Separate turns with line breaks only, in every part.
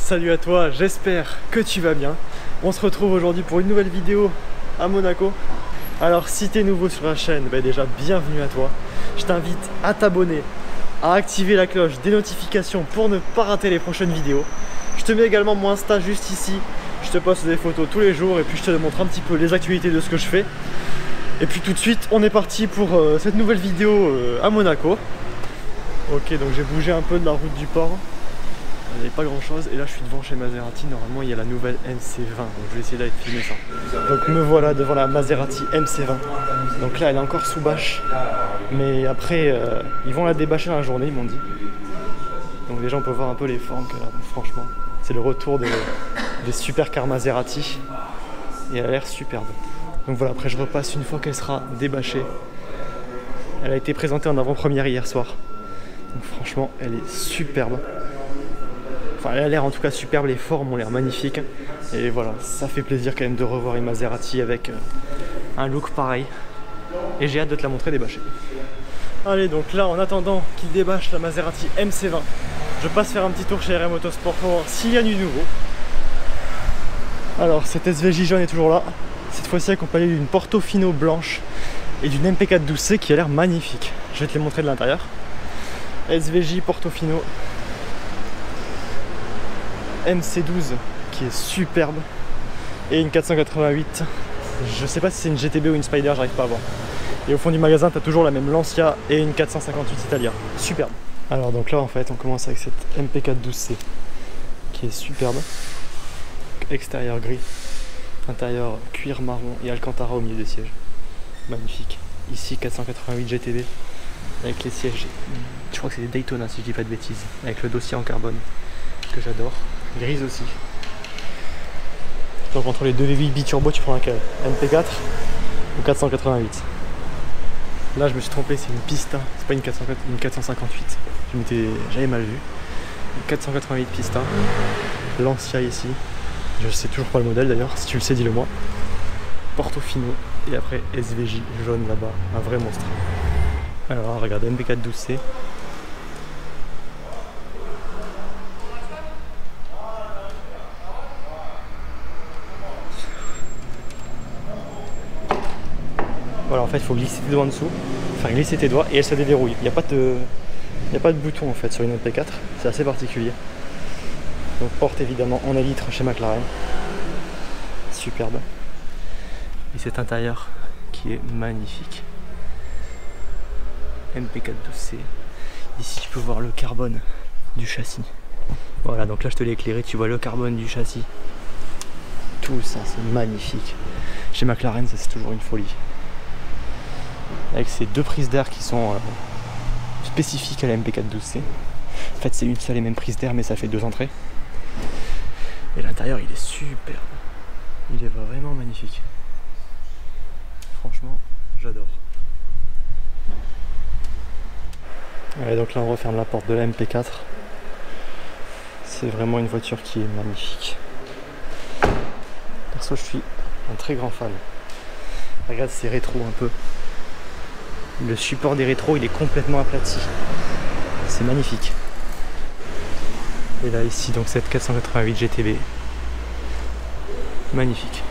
salut à toi, j'espère que tu vas bien. On se retrouve aujourd'hui pour une nouvelle vidéo à Monaco. Alors si tu es nouveau sur la chaîne, déjà bienvenue à toi. Je t'invite à t'abonner, à activer la cloche des notifications pour ne pas rater les prochaines vidéos. Je te mets également mon Insta juste ici. Je te poste des photos tous les jours et puis je te montre un petit peu les actualités de ce que je fais. Et puis tout de suite, on est parti pour cette nouvelle vidéo à Monaco. Ok, donc j'ai bougé un peu de la route du port. Il n'y avait pas grand chose et là je suis devant chez Maserati. Normalement il y a la nouvelle MC20, donc je vais essayer d'aller filmer ça. Donc me voilà devant la Maserati MC20. Donc là elle est encore sous bâche, mais après ils vont la débâcher dans la journée, ils m'ont dit. Donc déjà on peut voir un peu les formes qu'elle a. Donc, franchement c'est le retour des supercars Maserati et elle a l'air superbe. Donc voilà, après je repasse une fois qu'elle sera débâchée. Elle a été présentée en avant-première hier soir. Donc franchement elle est superbe. Enfin, elle a l'air en tout cas superbe, les formes ont l'air magnifiques. Et voilà, ça fait plaisir quand même de revoir une Maserati avec un look pareil. Et j'ai hâte de te la montrer débâchée. Allez, donc là, en attendant qu'il débâche la Maserati MC20, je passe faire un petit tour chez RM Motorsport pour voir s'il y a du nouveau. Alors, cette SVJ jaune est toujours là. Cette fois-ci accompagnée d'une Portofino blanche et d'une MP4 12C qui a l'air magnifique. Je vais te les montrer de l'intérieur. SVJ Portofino MC12 qui est superbe et une 488. Je sais pas si c'est une GTB ou une Spider, j'arrive pas à voir. Et au fond du magasin t'as toujours la même Lancia et une 458 Italia, superbe. Alors donc là en fait on commence avec cette MP4 12C qui est superbe. Extérieur gris, intérieur cuir marron et Alcantara au milieu des sièges, magnifique. Ici 488 GTB avec les sièges, je crois que c'est des Daytona si je dis pas de bêtises, avec le dossier en carbone que j'adore. Grise aussi. Donc entre les deux V8 biturbo tu prends laquelle? MP4 ou 488? Là je me suis trompé, c'est une Pista, c'est pas une 458. J'avais mal vu. Une 488 Pista. Lancia ici. Je sais toujours pas le modèle d'ailleurs, si tu le sais dis-le moi. Portofino et après SVJ jaune là-bas, un vrai monstre. Alors regarde, MP4 12C. Voilà, en fait il faut glisser tes doigts en dessous, faire glisser tes doigts et elle se déverrouille. Il n'y a pas de bouton en fait sur une MP4, c'est assez particulier. Donc porte évidemment en élytre chez McLaren, superbe. Et cet intérieur qui est magnifique. MP4 12C. Ici tu peux voir le carbone du châssis. Voilà, donc là je te l'ai éclairé, tu vois le carbone du châssis. Tout ça c'est magnifique. Chez McLaren ça c'est toujours une folie. Avec ces deux prises d'air qui sont spécifiques à la MP4 12C. En fait c'est une seule et même prise d'air mais ça fait deux entrées. Et l'intérieur il est superbe. Il est vraiment magnifique. Franchement j'adore. Ouais, donc là on referme la porte de la MP4. C'est vraiment une voiture qui est magnifique. Perso je suis un très grand fan. Regarde ces rétros un peu. Le support des rétros il est complètement aplati. C'est magnifique. Et là ici donc cette 488 GTB. Magnifique.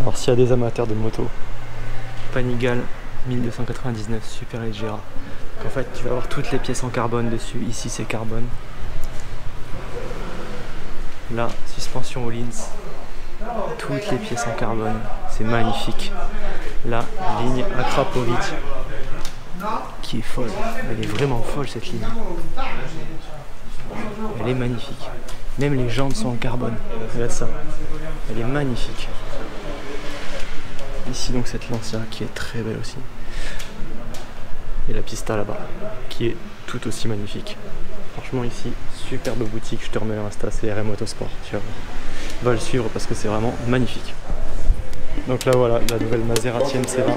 Alors s'il y a des amateurs de moto, Panigale 1299 Super Leggera. En fait tu vas avoir toutes les pièces en carbone dessus. Ici c'est carbone. Là suspension Öhlins. Toutes les pièces en carbone. C'est magnifique. Là ligne Akrapovic qui est folle. Elle est vraiment folle cette ligne. Elle est magnifique. Même les jantes sont en carbone. Regarde ça. Elle est magnifique. Ici donc cette Lancia qui est très belle aussi. Et la Pista là-bas qui est tout aussi magnifique. Franchement ici, superbe boutique. Je te remets l'Insta, c'est RM Motorsport. Tu vas le suivre parce que c'est vraiment magnifique. Donc là voilà, la nouvelle Maserati MC20.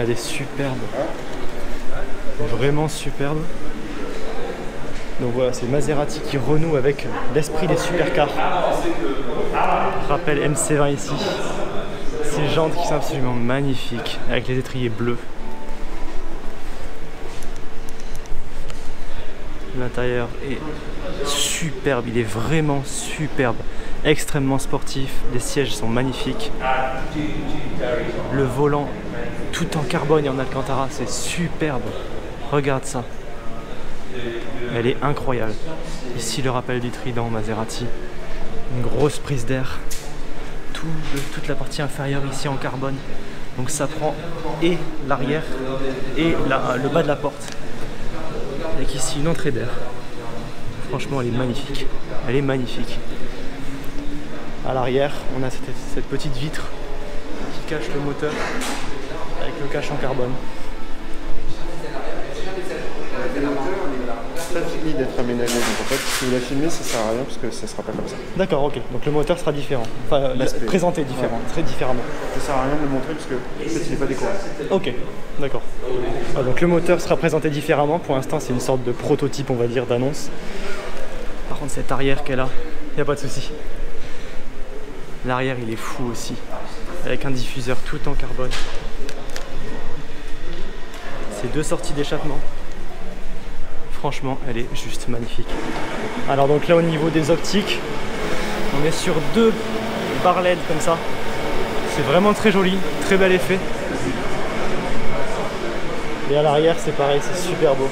Elle est superbe. Vraiment superbe. Donc voilà, c'est Maserati qui renoue avec l'esprit des supercars. Rappel MC20 ici. Ces jantes qui sont absolument magnifiques, avec les étriers bleus. L'intérieur est superbe, il est vraiment superbe. Extrêmement sportif, les sièges sont magnifiques. Le volant tout en carbone et en Alcantara, c'est superbe. Regarde ça. Elle est incroyable. Ici le rappel du trident Maserati. Une grosse prise d'air. Toute la partie inférieure ici en carbone. Donc ça prend et l'arrière et le bas de la porte. Avec ici une entrée d'air. Franchement elle est magnifique. Elle est magnifique. À l'arrière, on a cette petite vitre qui cache le moteur avec le cache en carbone.
Ça finit d'être aménagé, donc en fait si vous la filmez ça sert à rien parce que ça sera pas comme ça.
D'accord, ok. Donc le moteur sera différent. Enfin, présenté différent, très différemment.
Ça sert à rien de le montrer parce que en fait, il n'est pas décoré.
Ok, d'accord. Ah, donc le moteur sera présenté différemment. Pour l'instant, c'est une sorte de prototype, on va dire, d'annonce. Par contre, cette arrière qu'elle a, il n'y a pas de souci. L'arrière, il est fou aussi, avec un diffuseur tout en carbone. Ces deux sorties d'échappement. Franchement, elle est juste magnifique. Alors donc là, au niveau des optiques, on est sur deux barres LED comme ça. C'est vraiment très joli, très bel effet. Et à l'arrière, c'est pareil, c'est super beau.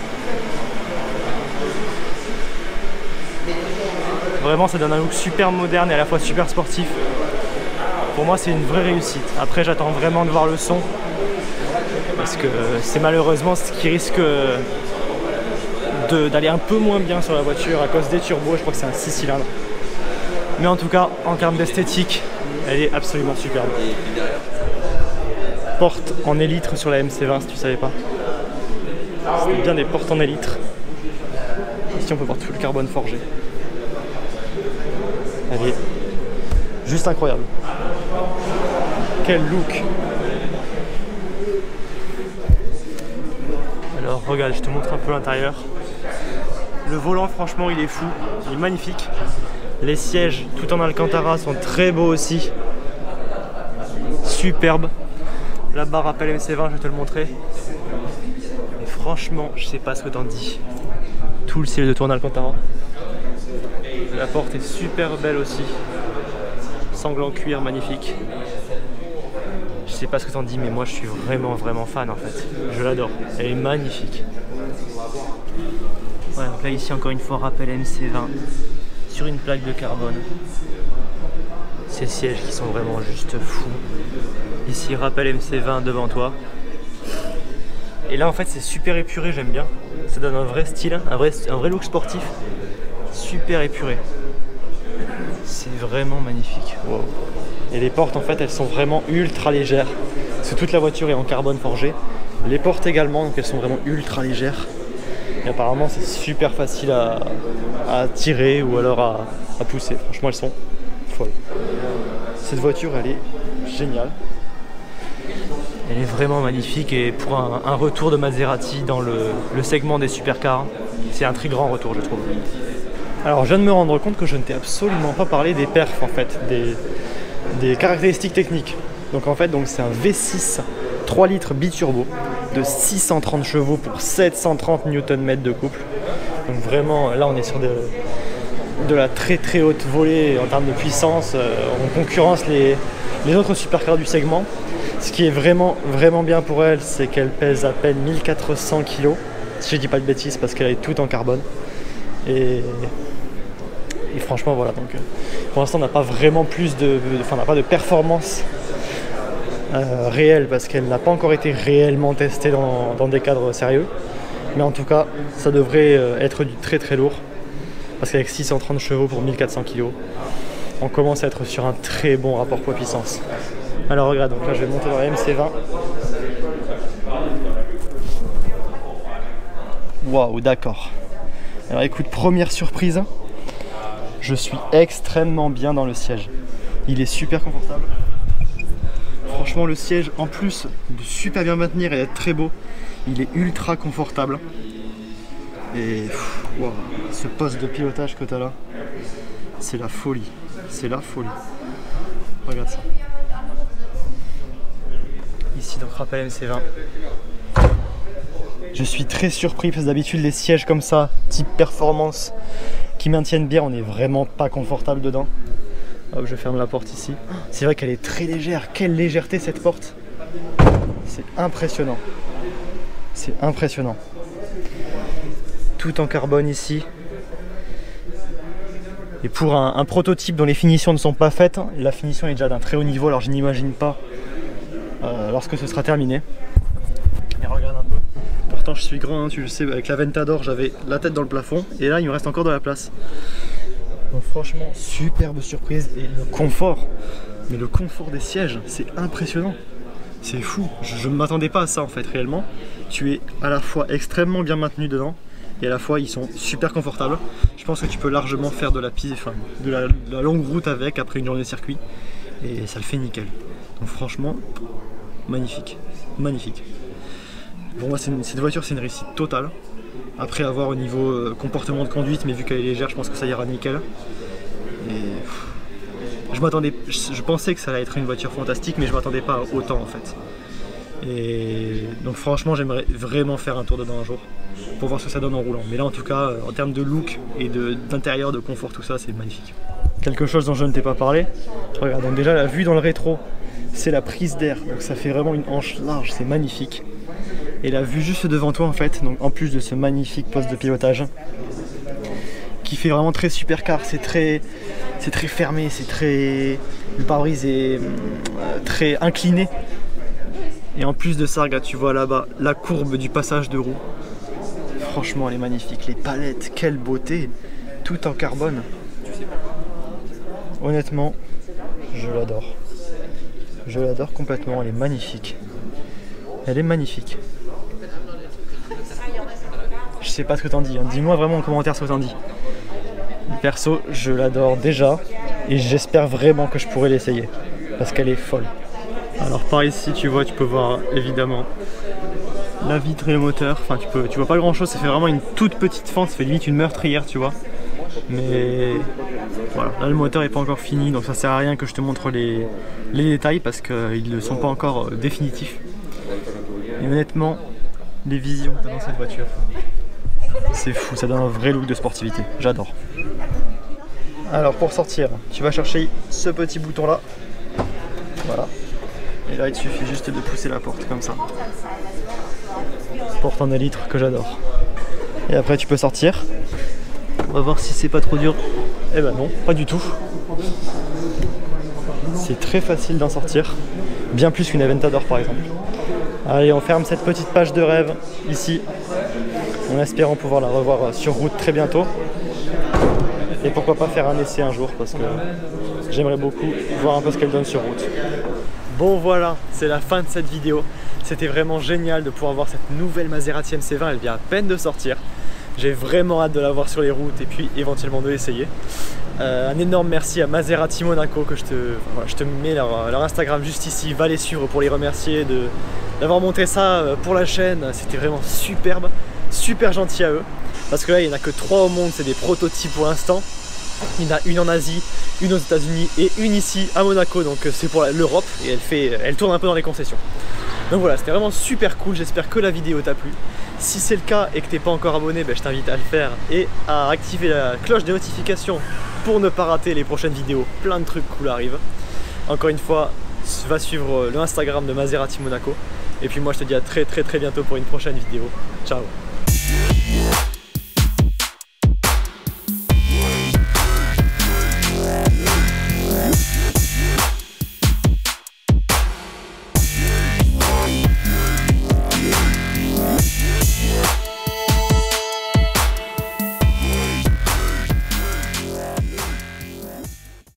Vraiment, ça donne un look super moderne et à la fois super sportif. Pour moi, c'est une vraie réussite. Après, j'attends vraiment de voir le son. Parce que c'est malheureusement ce qui risque d'aller un peu moins bien sur la voiture à cause des turbos. Je crois que c'est un 6 cylindres. Mais en tout cas, en termes d'esthétique, elle est absolument superbe. Porte en élytre sur la MC20 si tu savais pas. C'est bien des portes en élytre. Ici, on peut voir tout le carbone forgé. Elle est juste incroyable. Quel look! Alors regarde, je te montre un peu l'intérieur. Le volant, franchement, il est fou, il est magnifique. Les sièges, tout en Alcantara, sont très beaux aussi. Superbe. La barre rappel MC20, je vais te le montrer. Et franchement, je sais pas ce que t'en dis. Tout le ciel de tour en Alcantara. La porte est super belle aussi. Sangle en cuir, magnifique. Je sais pas ce que t'en dis, mais moi je suis vraiment fan en fait. Je l'adore, elle est magnifique. Ouais, donc là ici encore une fois rappel MC20 sur une plaque de carbone. Ces sièges qui sont vraiment juste fous. Ici rappel MC20 devant toi. Et là en fait c'est super épuré, j'aime bien. Ça donne un vrai style, un vrai look sportif. Super épuré. C'est vraiment magnifique. Wow. Et les portes en fait elles sont vraiment ultra légères. Parce que toute la voiture est en carbone forgé. Les portes également, donc elles sont vraiment ultra légères. Et apparemment c'est super facile à tirer ou alors à pousser. Franchement elles sont folles. Cette voiture elle est géniale. Elle est vraiment magnifique et pour un retour de Maserati dans le segment des supercars, c'est un très grand retour je trouve. Alors je viens de me rendre compte que je ne t'ai absolument pas parlé des perfs en fait, des caractéristiques techniques. Donc en fait c'est un V6 3 litres biturbo de 630 chevaux pour 730 Nm de couple. Donc vraiment là on est sur de la très haute volée en termes de puissance. On concurrence les autres supercars du segment. Ce qui est vraiment bien pour elle, c'est qu'elle pèse à peine 1400 kg, si je dis pas de bêtises, parce qu'elle est toute en carbone. Et franchement voilà, donc pour l'instant on n'a pas vraiment on n'a pas de performance réelle parce qu'elle n'a pas encore été réellement testée dans des cadres sérieux. Mais en tout cas, ça devrait être du très lourd parce qu'avec 630 chevaux pour 1400 kg, on commence à être sur un très bon rapport poids-puissance. Alors regarde, donc là je vais monter dans la MC20. Waouh, d'accord. Alors écoute, première surprise, je suis extrêmement bien dans le siège. Il est super confortable. Franchement le siège, en plus de super bien maintenir et d'être très beau, il est ultra confortable. Et wow, ce poste de pilotage que tu as là, c'est la folie. C'est la folie. Regarde ça. Ici donc rappel MC20. Je suis très surpris parce que d'habitude les sièges comme ça, type performance, qui maintiennent bien, on n'est vraiment pas confortable dedans. Hop, je ferme la porte ici. C'est vrai qu'elle est très légère. Quelle légèreté cette porte. C'est impressionnant. C'est impressionnant. Tout en carbone ici. Et pour un prototype dont les finitions ne sont pas faites, la finition est déjà d'un très haut niveau, alors je n'imagine pas lorsque ce sera terminé. Et regarde un peu. Pourtant je suis grand, hein, tu le sais, avec la Ventador j'avais la tête dans le plafond et là il me reste encore de la place. Donc franchement, superbe surprise et le confort. Mais le confort des sièges, c'est impressionnant. C'est fou, je ne m'attendais pas à ça en fait réellement. Tu es à la fois extrêmement bien maintenu dedans et à la fois ils sont super confortables. Je pense que tu peux largement faire de la piste, enfin de la longue route avec après une journée de circuit et ça le fait nickel. Donc franchement, magnifique, magnifique. Pour moi cette voiture c'est une réussite totale. Après avoir au niveau comportement de conduite, mais vu qu'elle est légère, je pense que ça ira nickel. Et je pensais que ça allait être une voiture fantastique, mais je m'attendais pas à autant en fait. Et donc franchement, j'aimerais vraiment faire un tour dedans un jour pour voir ce que ça donne en roulant. Mais là, en tout cas, en termes de look et d'intérieur, de confort, tout ça, c'est magnifique. Quelque chose dont je ne t'ai pas parlé. Regarde, donc déjà la vue dans le rétro, c'est la prise d'air. Donc ça fait vraiment une hanche large, c'est magnifique. Et la vue juste devant toi en fait, donc en plus de ce magnifique poste de pilotage qui fait vraiment très supercar, c'est très fermé, c'est très... le pare-brise est très incliné. Et en plus de ça, regarde, tu vois là-bas la courbe du passage de roue. Franchement, elle est magnifique. Les palettes, quelle beauté, tout en carbone. Honnêtement, je l'adore. Je l'adore complètement, elle est magnifique. Elle est magnifique. Je sais pas ce que t'en dis, hein. Dis-moi vraiment en commentaire ce que t'en dis. Perso, je l'adore déjà et j'espère vraiment que je pourrai l'essayer parce qu'elle est folle. Alors par ici, tu peux voir évidemment la vitre et le moteur. Enfin, tu vois pas grand chose, ça fait vraiment une toute petite fente, ça fait limite une meurtrière, tu vois. Mais voilà, là le moteur est pas encore fini, donc ça sert à rien que je te montre les détails parce qu'ils ne sont pas encore définitifs. Et honnêtement, les visions que tu as dans cette voiture, c'est fou, ça donne un vrai look de sportivité, j'adore. Alors pour sortir, tu vas chercher ce petit bouton là, voilà, et là il suffit juste de pousser la porte comme ça. Porte en élytre que j'adore. Et après tu peux sortir, on va voir si c'est pas trop dur. Eh ben non, pas du tout. C'est très facile d'en sortir, bien plus qu'une Aventador par exemple. Allez, on ferme cette petite page de rêve ici, en espérant pouvoir la revoir sur route très bientôt. Et pourquoi pas faire un essai un jour, parce que j'aimerais beaucoup voir un peu ce qu'elle donne sur route. Bon voilà, c'est la fin de cette vidéo. C'était vraiment génial de pouvoir voir cette nouvelle Maserati MC20, elle vient à peine de sortir. J'ai vraiment hâte de la voir sur les routes et puis éventuellement de l'essayer. Un énorme merci à Maserati Monaco que je te mets leur Instagram juste ici, va les suivre pour les remercier d'avoir montré ça pour la chaîne. C'était vraiment superbe, super gentil à eux. Parce que là il n'y en a que 3 au monde, c'est des prototypes pour l'instant. Il y en a une en Asie, une aux États-Unis et une ici à Monaco, donc c'est pour l'Europe et elle tourne un peu dans les concessions. Donc voilà, c'était vraiment super cool, j'espère que la vidéo t'a plu. Si c'est le cas et que t'es pas encore abonné, je t'invite à le faire et à activer la cloche des notifications pour ne pas rater les prochaines vidéos. Plein de trucs cool arrivent. Encore une fois, va suivre le Instagram de Maserati Monaco. Et puis moi je te dis à très bientôt pour une prochaine vidéo. Ciao.